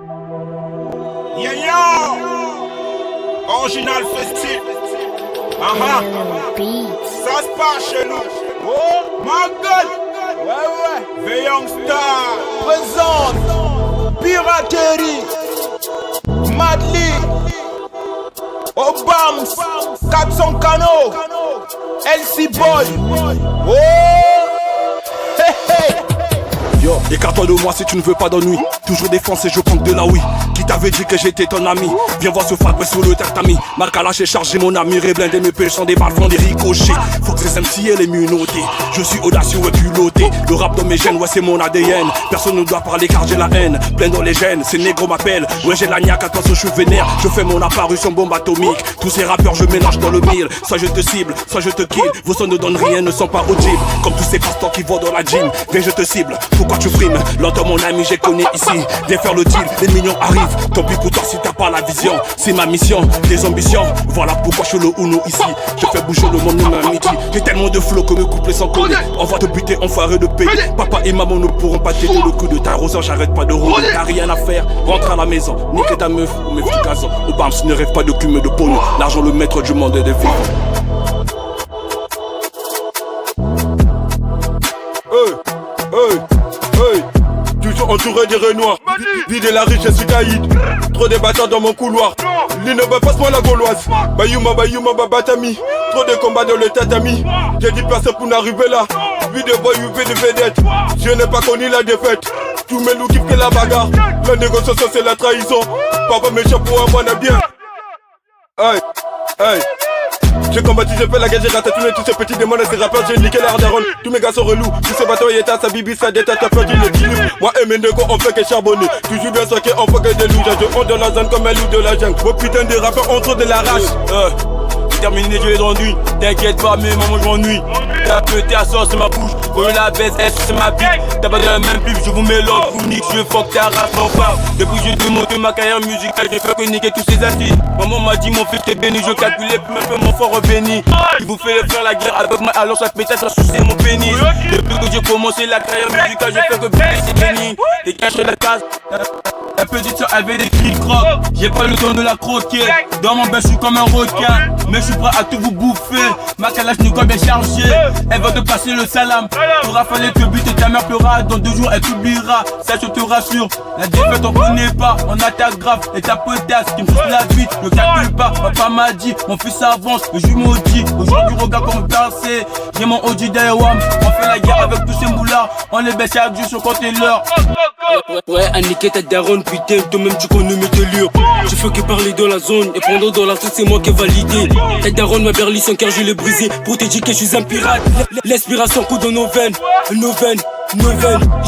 Yeah, yo! Original festif. Ça se passe chez nous. Oh, ma gueule! Ouais. Veillon Star. Présente. Piraterie. Madly. Obams. 400 canaux. LC Boy. Oh! Hey, hey. Yo, écarte-toi de moi si tu ne veux pas d'ennui. Toujours défoncé, je compte de la oui. Qui t'avait dit que j'étais ton ami? Viens voir ce frapper sous le tatami. Ma calache est chargée, mon ami est blindé. Mes pêches sont des balles, font des ricochets. Faut que ces MC les mieux notés. Je suis audacieux et culotté. Le rap dans mes gènes, ouais c'est mon ADN. Personne ne doit parler car j'ai la haine. Plein dans les gènes, ces négros m'appellent. Ouais j'ai la niaque, attention je suis vénère. Je fais mon apparition bombe atomique. Tous ces rappeurs je mélange dans le mille. Soit je te cible, soit je te kill. Vos sons ne donnent rien, ne sont pas audibles. Comme tous ces pasteurs qui vont dans la gym. Viens je te cible, pourquoi tu frimes? L'entends mon ami, j'ai connu ici. Viens faire le deal, les millions arrivent. Tant pis pour toi si t'as pas la vision. C'est ma mission, des ambitions. Voilà pourquoi je suis le Uno ici. Je fais bouger le monde même à midi. J'ai tellement de flots que mes couplets sont collés. On va te buter, enfoiré de paix. Papa et maman ne pourront pas t'aider. Le coup de ta roseur, j'arrête pas de rouler. T'as rien à faire, rentre à la maison. Nique ta meuf ou mes petits gazons. Au Bams ne rêve pas de cul mais de pognon. L'argent le maître du monde est de vivre. Toujours entouré des renoirs. Vider la riche, je suis caïd. Trop de bâtards dans mon couloir. L'innoba, passe-moi la gauloise. Bayuma, babatami. Trop de combats dans le tatami. J'ai dit personne pour n'arriver là. Vie de voyous, vie de vedette. Je n'ai pas connu la défaite. Tous mes loups kiffent que la bagarre. La négociation c'est la trahison. Papa méchant pour un moine bien. Hey, hey. J'ai combattu, j'ai fait la guerre, j'ai ratatouillé tous ces petits démons et ces rappeurs, j'ai niqué l'air d'Aaron. Tous mes gars sont relous, tous ces bateaux états, sa bibi, sa détache, t'as perdu l'équilibre. Moi et mes négos, on fait que charbonner. Toujours bien soqué, on fait que des loups. Je honte dans la zone comme un loup de la jungle. Vos putains de rappeurs ont trop de la rage. Terminé, je les ennuie. T'inquiète pas, mais maman, je m'ennuie. T'as pété à sauce sur ma bouche. Quand je la baisse, elle c'est ma bite. T'as pas de la même pub, je vous mélange, vous nique, je fuck ta race, mon frère. Depuis que j'ai démonté ma carrière musicale, j'ai fait que niquer tous ces assises. Maman m'a dit, mon fils t'es béni, je calculais plus même mon fort béni. Il vous fait faire la guerre avec moi, alors chaque pétasse a sucé mon pénis. Depuis que j'ai commencé la carrière musicale, je fais que béni, c'est béni. T'es caché la case. La petite soeur avait des cris crocs. J'ai pas le temps de la croquer. Dans mon bain je suis comme un requin. Mais je suis prêt à tout vous bouffer. Ma calage n'est bien chargée. Elle va te passer le salam. T'auras fallu te buter, ta mère pleura. Dans 2 jours elle t'oubliera. Ça je te rassure. La défaite on connaît pas. On attaque grave et ta potasse qui me pousse la vie. Ne calcule pas, papa m'a dit. Mon fils avance, je suis maudit. Aujourd'hui regarde comme percé. J'ai mon Audi Dayawam. On fait la guerre avec tous ces moulards. On les baisse chaque jour sur compter l'heure. Ouais, à niquer ta daronne, putain, toi-même tu connais mes délires. Je fais que parler dans la zone, et pendant dans la zone, c'est moi qui ai validé. Ta daronne m'a berli son cœur, je l'ai brisé. Pour te dire que je suis un pirate. L'inspiration coule dans nos veines.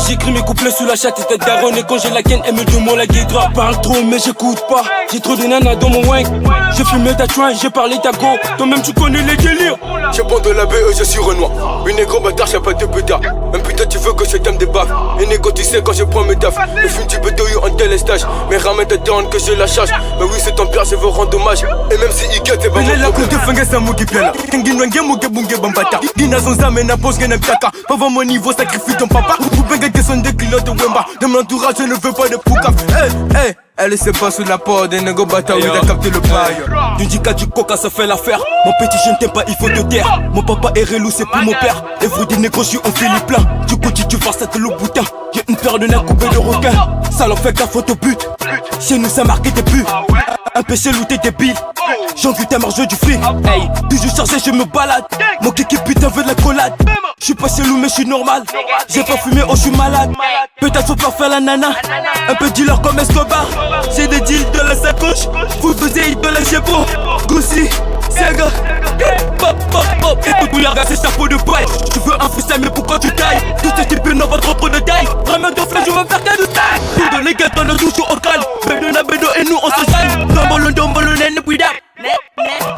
J'écris mes couplets sous la chatte et ta daronne. Et quand j'ai la ken, elle me demande la guédra. Parle trop, mais j'écoute pas. J'ai trop de nanas dans mon wing. J'ai fumé ta joint, j'ai parlé ta go. Toi-même tu connais les délires. J'ai pas de la BE, je suis Renoir. Une négro bâtard, j'ai pas de pétard. Même putain, tu veux que je t'aime des baffes. Et négo, tu sais quand je prends mes tafs. Le film du bédo, en tel stage. Mais ramène ta daronne que je la charge. Mais oui, c'est ton père, je veux rendre hommage. Et même si il guette, c'est pas mon problème. La coupe de fungus, c'est moi qui piala. Kengin Mouge Bunge Bambata. Dina son zame, n'a pas ce qu'elle taka. Pas voir mon niveau, sacrifie ton papa. Ou bien que son des kilos de Wemba. De mon entourage, je ne veux pas de poukaf. Hey. Elle se passe sous la porte des négo bata où il a capté le bail. Tu dis qu'à du coca ça fait l'affaire. Mon petit je ne t'aime pas, il faut te taire. Mon papa est relou, c'est plus mon père. Et vous des négros, je suis en Philippe plein. Du coup tu vas ça le boutin. J'ai une paire de nains coupés de requin. Ça leur fait gaffe, te but. Chez nous ça marque des buts. Un péché looté des billes. J'ai vu ta marge du fric. Hey, toujours chargé, je me balade. Mon kiki putain veut de la collade. J'suis pas chelou mais j'suis normal. J'ai pas fumé, oh j'suis malade. Peut-être faut pas faire la nana. Un peu dealer comme Escobar. J'ai des deals de la sacoche. Vous faisiez de la chepo. Goussi, Sega. Pop. Écoute, vous regarde, c'est chapeau de paille. Tu veux un freestyle, mais pourquoi tu tailles? Tous ces types n'ont pas trop de taille. Vraiment de flèche, je veux faire que de taille. Tout dans les gars, on est toujours au calme. Bédo na bédo et nous on se jaille. Dombolo, nene, puida.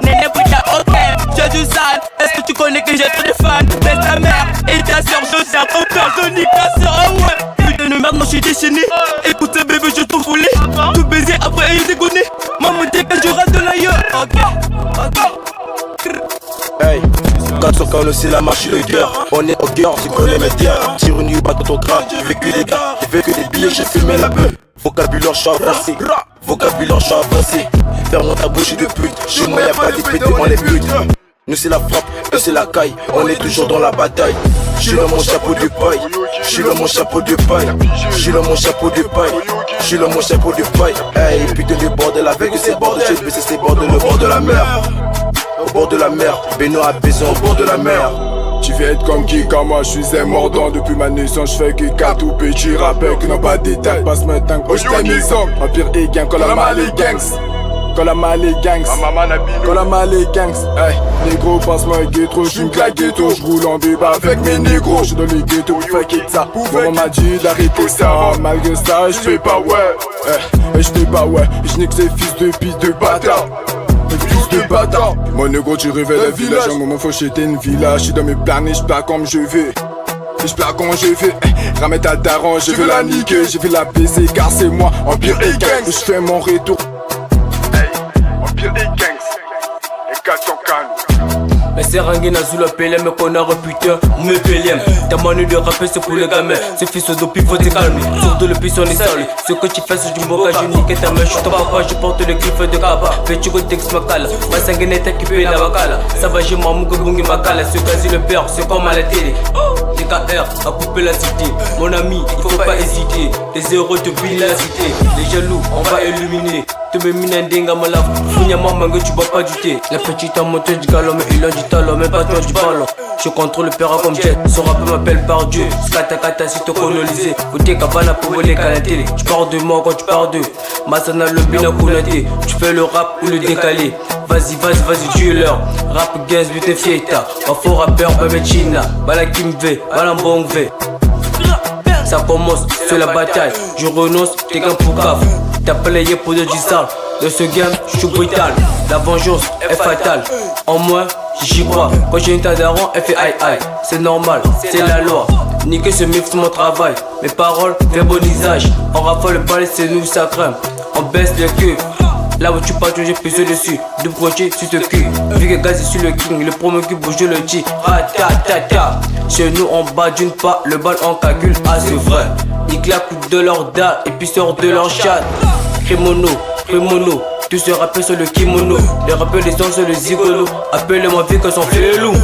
Nene, puida, ok. J'ai du sale. Est-ce que tu connais que j'ai trop de fans? Laisse ta mère et ta soeur, je sers ton père, je nique ta soeur, ah ouais. Putain de merde, non, j'suis déchaîné. Écoute, bébé, je t'en foulé. Tout baiser après, il dégonné. Maman, t'es que je rate de l'ailleurs. Ok. Hey, quand on colle aussi la marche de guerre. On est au guerre, tu connais mes terres. Tire une batte dans ton crâne, j'ai vécu des gars, j'ai vécu des billets, j'ai fumé la beuh. Vocabulaire, je suis avancé. Vocabulaire, je suis avancé. Ferme ta bouche de pute. Chez moi y'a pas de pété, on les putes. Nous c'est la frappe, eux c'est la caille. On est toujours dans la bataille. J'suis là mon chapeau de paille. J'suis là mon chapeau de paille. J'suis là mon chapeau de paille. J'suis là mon chapeau de paille. Hey, putain de bordel avec ces bordels. J'ai baissé ces bordels au bord de la mer. Au bord de la mer. Benoît a baisé au bord de la mer. Tu veux être comme qui, comme moi, je suis un mordant. Depuis ma naissance, je fais que 4 tout petit rappeur qui n'ont pas de détails. Passe maintenant, oh j't'ai mis Empire et gang, quand la mal les gangs. Quand la mal les gangs. Quand la mal les gangs. Hey, négro, passe-moi ghetto. J'suis une claque ghetto. J'roule en débat avec mes négros. J'suis dans les ghettos, fake ça. On m'a dit d'arrêter ça. Malgré ça, j'fais pas ouais. J'fais pas ouais. J'nique ces fils de pisse de bâtard. Fils de bâtard. Mon négro, tu révèles le village. Un moment, faut jeter une village. J'suis dans mes plans et j'plaque comme je vais. J'plaque comme je vais. Ramène ta daron, je veux la niquer. Je vais la baiser car c'est moi. Empire et gang. J'fais mon retour. Empire et gangs. Et 400 cannes. Mais c'est Rangin Azula PLM, mais qu'on a putain, me PLM. Ta manière de rapper c'est pour les gamins. Ce fils de dopi faut te calmer. Surtout le pisson est sale. Ce que tu fais c'est du moka, je nique ta main. Je suis ton papa, je porte le griffes de Kaba. Fais tu texte ma cala. Ma sanguinette qui paye la bacala. Ça va j'ai mamou que bungi ma cala. Ce quasi le père, c'est comme à la télé. DKR a coupé la cité. Mon ami, il faut pas hésiter. Les héros te brillent la cité. Les jaloux, on va illuminer. Tu me mines un dingue ma lave. Founia maman que tu bois pas du thé. La petite a monté du galon, mais il a du talon, même pas toi du ballon. Je contrôle le père comme jet. Son rappeur m'appelle par Dieu. Skata kata si te colonisé. Côté cabana pour voler qu'à la télé. Tu parles de moi quand tu parles d'eux. Masana le bina koulate. Tu fais le rap ou le décalé. Vas-y, tu es l'heure. Rap gaze, but fiesta. Un faux rappeur, bébé China. Bala Kimve, bala Mbongve. Ça commence, c'est la bataille. Je renonce, t'es qu'un pour caf. T'as payé pour de sale. De ce game, je suis brutal. La vengeance est fatale. En moi, j'y crois. Quand j'ai une tadaron, elle fait aïe aïe. C'est normal, c'est la loi. Niquer ce mix, c'est mon travail. Mes paroles, fais bon usage. On raffole le palais, c'est nous, ça crème. On baisse les queues. Là où tu parles, j'ai pissé dessus. De crochet sur ce cul. Vu que gaz est sur le king, le promo qui bouge, je le dis. Ta. Chez nous, on bat d'une part, le bal on calcule. Ah, c'est vrai. Ils claquent de leur dalle et puis sortent de leur chat. Crimono. Tous se rappellent sur le kimono. Les rappels les sons sur le zigolo. Appelle-moi vie que son fait loup.